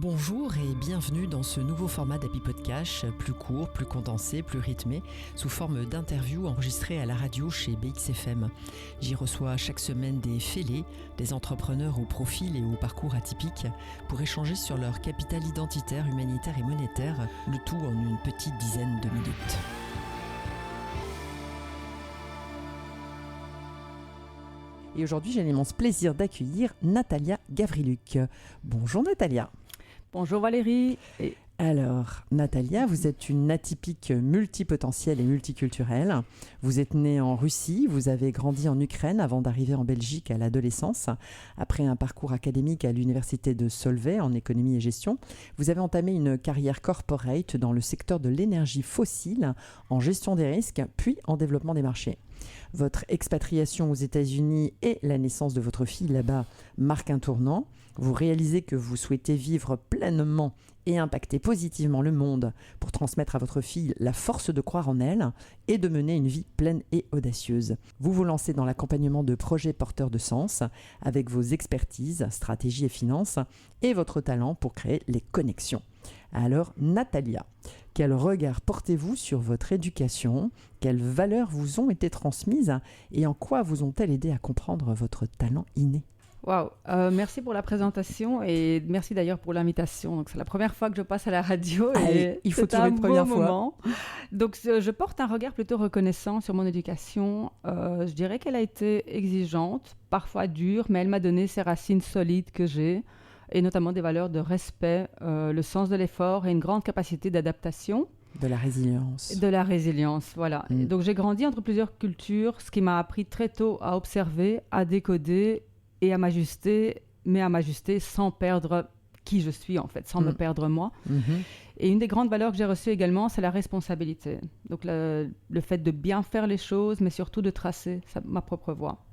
Bonjour et bienvenue dans ce nouveau format d'Happy Podcast, plus court, plus condensé, plus rythmé, sous forme d'interviews enregistrées à la radio chez BXFM. J'y reçois chaque semaine des fêlés, des entrepreneurs au profil et au parcours atypiques, pour échanger sur leur capital identitaire, humanitaire et monétaire, le tout en une petite dizaine de minutes. Et aujourd'hui, j'ai l'immense plaisir d'accueillir Natalia Gavriluc. Bonjour Natalia. Bonjour Valérie. Alors, Natalia, vous êtes une atypique multipotentielle et multiculturelle. Vous êtes née en Russie, vous avez grandi en Ukraine avant d'arriver en Belgique à l'adolescence. Après un parcours académique à l'université de Solvay en économie et gestion, vous avez entamé une carrière corporate dans le secteur de l'énergie fossile, en gestion des risques, puis en développement des marchés. Votre expatriation aux États-Unis et la naissance de votre fille là-bas marquent un tournant. Vous réalisez que vous souhaitez vivre pleinement et impacter positivement le monde pour transmettre à votre fille la force de croire en elle et de mener une vie pleine et audacieuse. Vous vous lancez dans l'accompagnement de projets porteurs de sens avec vos expertises, stratégies et finances et votre talent pour créer les connexions. Alors, Natalia, quel regard portez-vous sur votre éducation? Quelles valeurs vous ont été transmises et en quoi vous ont-elles aidé à comprendre votre talent inné? Waouh, merci pour la présentation et merci d'ailleurs pour l'invitation. Donc c'est la première fois que je passe à la radio et il faut trouver une première fois. Donc je porte un regard plutôt reconnaissant sur mon éducation. Je dirais qu'elle a été exigeante, parfois dure, mais elle m'a donné ces racines solides que j'ai et notamment des valeurs de respect, le sens de l'effort et une grande capacité d'adaptation. De la résilience. De la résilience, voilà. Donc j'ai grandi entre plusieurs cultures, ce qui m'a appris très tôt à observer, à décoder et à m'ajuster, mais à m'ajuster sans perdre qui je suis en fait, sans me perdre moi. Et une des grandes valeurs que j'ai reçues également, c'est la responsabilité. Donc le fait de bien faire les choses, mais surtout de tracer ma propre voie.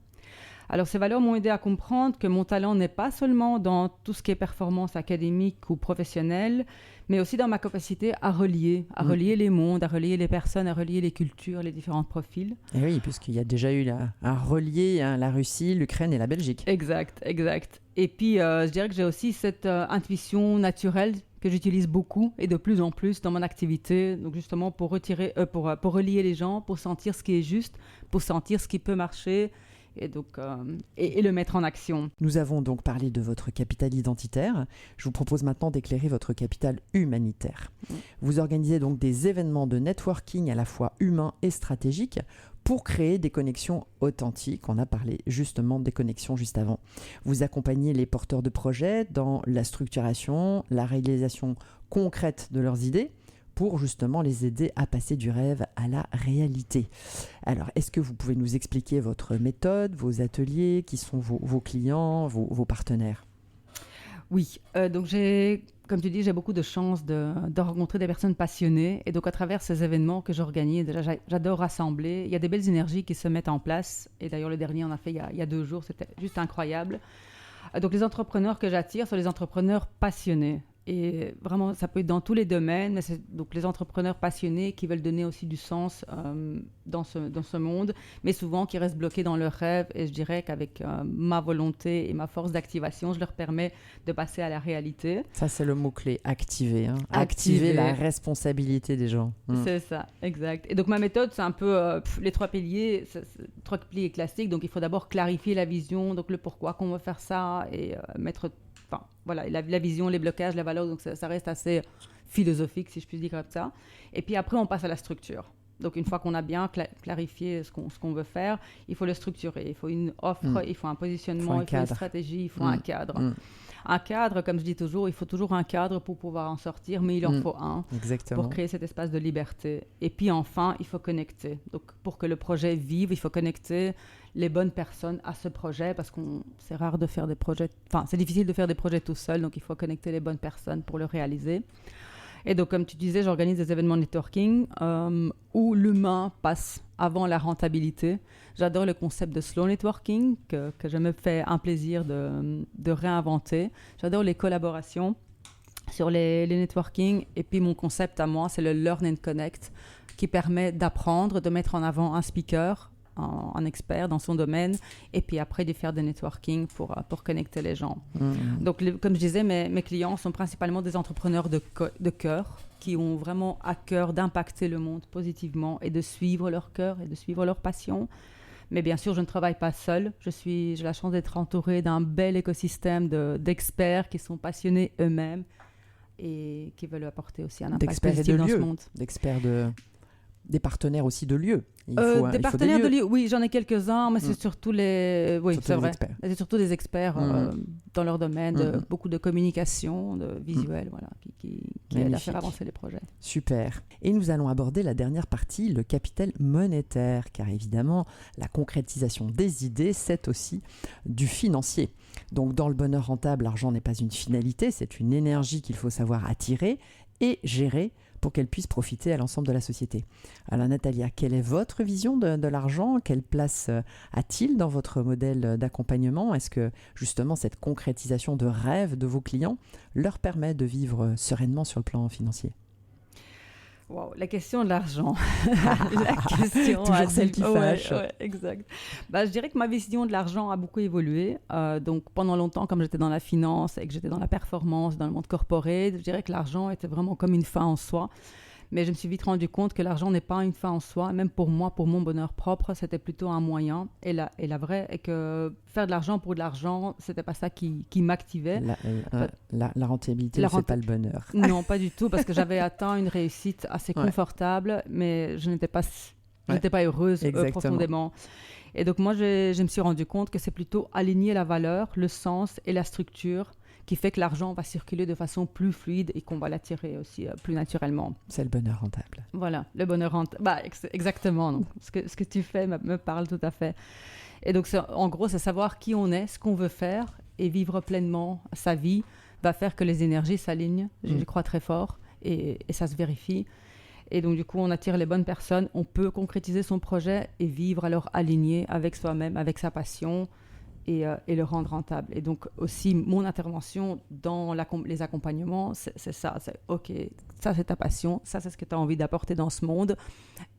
Alors ces valeurs m'ont aidé à comprendre que mon talent n'est pas seulement dans tout ce qui est performance académique ou professionnelle, mais aussi dans ma capacité à relier les mondes, à relier les personnes, à relier les cultures, les différents profils. Et oui, puisqu'il y a déjà eu à relier la Russie, l'Ukraine et la Belgique. Exact. Et puis je dirais que j'ai aussi cette intuition naturelle que j'utilise beaucoup et de plus en plus dans mon activité, donc justement pour relier les gens, pour sentir ce qui est juste, pour sentir ce qui peut marcher, et donc et le mettre en action. Nous avons donc parlé de votre capital identitaire. Je vous propose maintenant d'éclairer votre capital humanitaire. Vous organisez donc des événements de networking à la fois humains et stratégiques pour créer des connexions authentiques. On a parlé justement des connexions juste avant. Vous accompagnez les porteurs de projets dans la structuration, la réalisation concrète de leurs idées, pour justement les aider à passer du rêve à la réalité. Alors, est-ce que vous pouvez nous expliquer votre méthode, vos ateliers, qui sont vos clients, vos partenaires? Oui, donc comme tu dis, j'ai beaucoup de chance de rencontrer des personnes passionnées. Et donc, à travers ces événements que j'organise, déjà, j'adore rassembler. Il y a des belles énergies qui se mettent en place. Et d'ailleurs, le dernier, on a fait il y a 2 jours. C'était juste incroyable. Donc, les entrepreneurs que j'attire sont les entrepreneurs passionnés. Et vraiment, ça peut être dans tous les domaines, mais c'est donc les entrepreneurs passionnés qui veulent donner aussi du sens dans ce monde, mais souvent qui restent bloqués dans leurs rêves. Et je dirais qu'avec ma volonté et ma force d'activation, je leur permets de passer à la réalité. Ça, c'est le mot-clé, activer. Activer la responsabilité des gens. C'est ça, exact. Et donc, ma méthode, c'est un peu les 3 piliers, 3 piliers classiques. Donc, il faut d'abord clarifier la vision, donc le pourquoi qu'on veut faire ça et mettre... Enfin, voilà, la vision, les blocages, la valeur, donc ça reste assez philosophique, si je puis dire comme ça. Et puis après, on passe à la structure. Donc, une fois qu'on a bien clarifié ce qu'on veut faire, il faut le structurer. Il faut une offre, il faut un positionnement, il faut une stratégie, il faut un cadre. Un cadre, comme je dis toujours, il faut toujours un cadre pour pouvoir en sortir, mais il en faut un. Exactement. Pour créer cet espace de liberté. Et puis enfin, il faut connecter. Donc, pour que le projet vive, il faut connecter les bonnes personnes à ce projet, parce que c'est rare de faire des projets... Enfin, c'est difficile de faire des projets tout seul, donc il faut connecter les bonnes personnes pour le réaliser. Et donc, comme tu disais, j'organise des événements networking où l'humain passe avant la rentabilité. J'adore le concept de slow networking que je me fais un plaisir de réinventer. J'adore les collaborations sur les networking. Et puis, mon concept à moi, c'est le Learn and Connect qui permet d'apprendre, de mettre en avant un speaker, un expert dans son domaine, et puis après de faire des networking pour connecter les gens. Donc, comme je disais, mes clients sont principalement des entrepreneurs de cœur, qui ont vraiment à cœur d'impacter le monde positivement et de suivre leur cœur et de suivre leur passion. Mais bien sûr, je ne travaille pas seule. J'ai la chance d'être entourée d'un bel écosystème d'experts qui sont passionnés eux-mêmes et qui veulent apporter aussi un impact positif dans ce monde. D'experts des partenaires aussi de lieux. Des partenaires de lieux, oui, j'en ai quelques-uns, mais c'est surtout les... Oui, c'est vrai. C'est surtout des experts dans leur domaine, beaucoup de communication, de visuel, voilà, qui aident à faire avancer les projets. Super. Et nous allons aborder la dernière partie, le capital monétaire, car évidemment, la concrétisation des idées, c'est aussi du financier. Donc, dans le bonheur rentable, l'argent n'est pas une finalité, c'est une énergie qu'il faut savoir attirer et gérer pour qu'elle puisse profiter à l'ensemble de la société. Alors Natalia, quelle est votre vision de l'argent ? Quelle place a-t-il dans votre modèle d'accompagnement ? Est-ce que justement cette concrétisation de rêves de vos clients leur permet de vivre sereinement sur le plan financier ? Wow, la question de l'argent. La question toujours celle qui fâche. Ouais, exact. Je dirais que ma vision de l'argent a beaucoup évolué. Donc, pendant longtemps, comme j'étais dans la finance et que j'étais dans la performance, dans le monde corporate, je dirais que l'argent était vraiment comme une fin en soi. Mais je me suis vite rendu compte que l'argent n'est pas une fin en soi. Même pour moi, pour mon bonheur propre, c'était plutôt un moyen. Et la vraie est que faire de l'argent pour de l'argent, c'était pas ça qui m'activait. La rentabilité ne fait pas le bonheur. Non, pas du tout, parce que j'avais atteint une réussite assez confortable, mais je n'étais pas heureuse profondément. Et donc moi, je me suis rendu compte que c'est plutôt aligner la valeur, le sens et la structure qui fait que l'argent va circuler de façon plus fluide et qu'on va l'attirer aussi plus naturellement. C'est le bonheur rentable. Voilà, le bonheur rentable. Exactement. Donc, ce que tu fais me parle tout à fait. Et donc, en gros, c'est savoir qui on est, ce qu'on veut faire et vivre pleinement sa vie va faire que les énergies s'alignent. Je crois très fort et ça se vérifie. Et donc, du coup, on attire les bonnes personnes. On peut concrétiser son projet et vivre alors aligné avec soi-même, avec sa passion, et le rendre rentable. Et donc aussi, mon intervention dans les accompagnements, c'est ça. C'est OK, ça c'est ta passion, ça c'est ce que tu as envie d'apporter dans ce monde.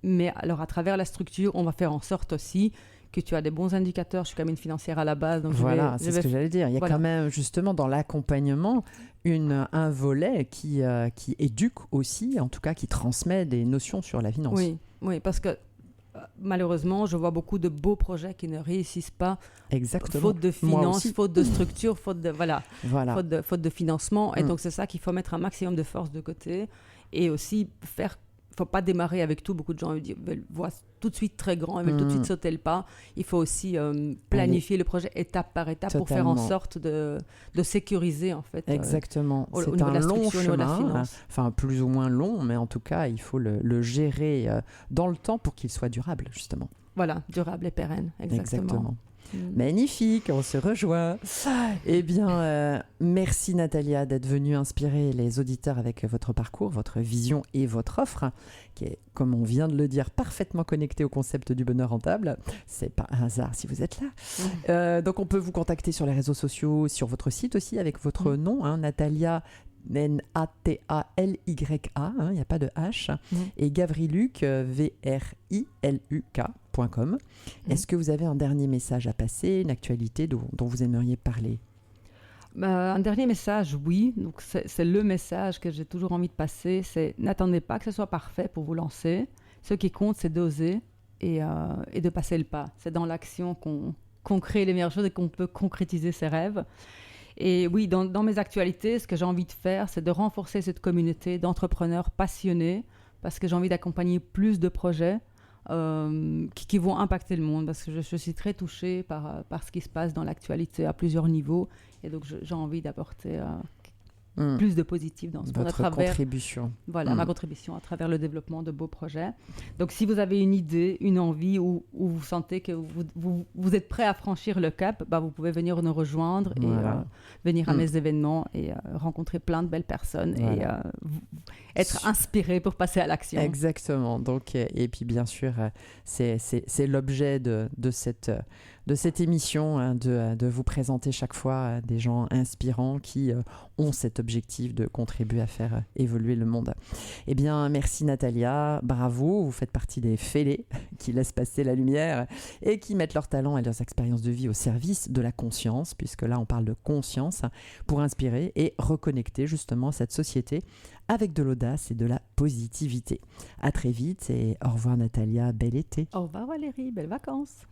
Mais alors, à travers la structure, on va faire en sorte aussi que tu as des bons indicateurs. Je suis quand même une financière à la base. Donc voilà, c'est ce que j'allais dire. Il y a quand même, justement, dans l'accompagnement, un volet qui éduque aussi, en tout cas, qui transmet des notions sur la finance. Oui, parce que malheureusement, je vois beaucoup de beaux projets qui ne réussissent pas. Exactement. Faute de finances, faute de structure, faute de financement. Et donc, c'est ça qu'il faut mettre un maximum de force de côté. Et aussi faire... Il ne faut pas démarrer avec tout. Beaucoup de gens veulent voir tout de suite très grand, ils veulent tout de suite sauter le pas. Il faut aussi planifier le projet étape par étape pour faire en sorte de sécuriser, en fait. Exactement. C'est un long chemin, enfin plus ou moins long, mais en tout cas, il faut le gérer dans le temps pour qu'il soit durable, justement. Voilà, durable et pérenne, exactement. Magnifique, on se rejoint. Eh bien, merci Natalia d'être venue inspirer les auditeurs avec votre parcours, votre vision et votre offre, qui est, comme on vient de le dire, parfaitement connectée au concept du bonheur rentable. C'est pas un hasard si vous êtes là. Donc, on peut vous contacter sur les réseaux sociaux, sur votre site aussi, avec votre nom, Natalia. Natalyka, il n'y a pas de H, et Gavriluk, VRILUK.com. Est-ce que vous avez un dernier message à passer, une actualité dont vous aimeriez parler ? Un dernier message, oui. Donc c'est le message que j'ai toujours envie de passer, c'est n'attendez pas que ce soit parfait pour vous lancer. Ce qui compte, c'est d'oser et de passer le pas. C'est dans l'action qu'on crée les meilleures choses et qu'on peut concrétiser ses rêves. Et oui, dans mes actualités, ce que j'ai envie de faire, c'est de renforcer cette communauté d'entrepreneurs passionnés parce que j'ai envie d'accompagner plus de projets qui vont impacter le monde parce que je suis très touchée par ce qui se passe dans l'actualité à plusieurs niveaux. Et donc, j'ai envie d'apporter plus de positif dans ce monde. Votre contribution. Voilà, ma contribution à travers le développement de beaux projets. Donc, si vous avez une idée, une envie ou vous sentez que vous êtes prêt à franchir le cap, vous pouvez venir nous rejoindre et venir à mes événements et rencontrer plein de belles personnes et être inspiré pour passer à l'action. Exactement. Donc, et puis, bien sûr, c'est l'objet de de cette émission, de vous présenter chaque fois des gens inspirants qui ont cet objectif de contribuer à faire évoluer le monde. Eh bien, merci Natalia, bravo, vous faites partie des fêlés qui laissent passer la lumière et qui mettent leur talent et leurs expériences de vie au service de la conscience, puisque là on parle de conscience, pour inspirer et reconnecter justement cette société avec de l'audace et de la positivité. À très vite et au revoir Natalia, bel été. Au revoir Valérie, belles vacances.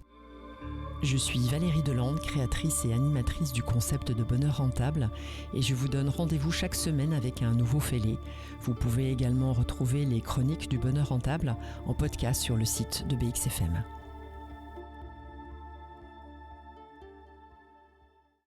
Je suis Valérie Delande, créatrice et animatrice du concept de bonheur rentable et je vous donne rendez-vous chaque semaine avec un nouveau fêlé. Vous pouvez également retrouver les chroniques du bonheur rentable en podcast sur le site de BXFM.